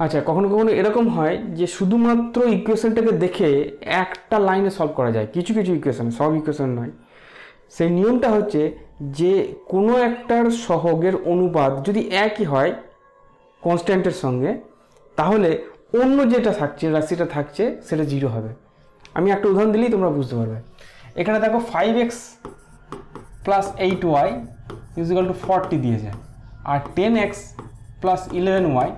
আচ্ছা, কখনো কখনো এরকম হয় যে শুধুমাত্র ইকুয়েশনটাকে দেখে একটা লাইনে সলভ করা যায়, কিছু কিছু ইকুয়েশন, সব ইকুয়েশন নয়। সেই নিয়মটা হচ্ছে যে কোনো একটার সহগের অনুপাত যদি একই হয় কনস্ট্যান্টের সঙ্গে, তাহলে অন্য যেটা থাকছে, রাশিটা থাকছে, সেটা জিরো হবে। আমি একটা উদাহরণ দিলেই তোমরা বুঝতে পারবে। এখানে দেখো 5x plus 8y is equal two 40 দিয়েছে, আর 10x plus 11y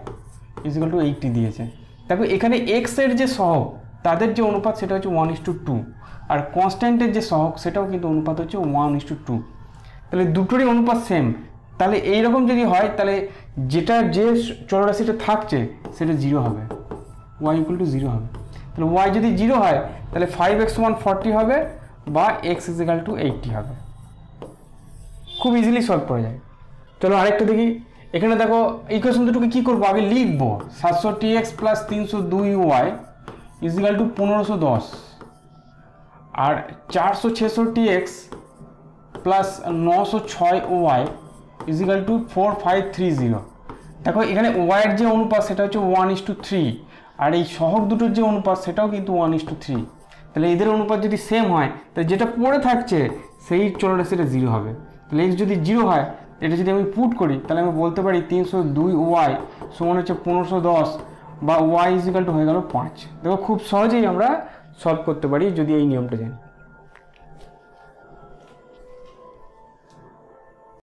is equal two 80 দিয়েছে। দেখো এখানে x এর যে সহগ তাদের যে অনুপাত সেটা হচ্ছে 1:2, আর কনস্ট্যান্টের যে সহগ সেটাও কিন্তু অনুপাত হচ্ছে 1:2। তাহলে দুটোরই অনুপাত সেম। তাহলে এইরকম যদি হয় তাহলে যেটা যে চলরাশিটা থাকছে সেটা জিরো হবে, y ইকুয়াল টু জিরো হবে। তাহলে y যদি জিরো হয় তাহলে 5x সমান 40 হবে বা x ইজিক্যাল টু 80 হবে। খুব ইজিলি সলভ করা যায়। চলো আরেকটা দেখি। এখানে দেখো ইকুয়েশন দুটোকে কী করবো, আগে লিখবো 700tx plus 302y equal to 1510, আর 466x plus 906y equal to 4530। দেখো এখানে ওয়াইয়ের যে অনুপাত সেটা হচ্ছে 1:3, আর এই সহগ দুটোর যে অনুপাত সেটাও কিন্তু 1:3। তাহলে এদের অনুপাত যদি সেম হয় তাহলে যেটা পড়ে থাকছে সেই চলরাশিটা জিরো হবে। তাহলে এক্স যদি জিরো হয়, এটা যদি আমি পুট করি তাহলে আমি বলতে পারি 302y সমান হচ্ছে 1510 বা y ইজিক্যাল টু হয়ে গেল 5। দেখো খুব সহজেই আমরা সলভ করতে পারি যদি এই নিয়মটা জানি।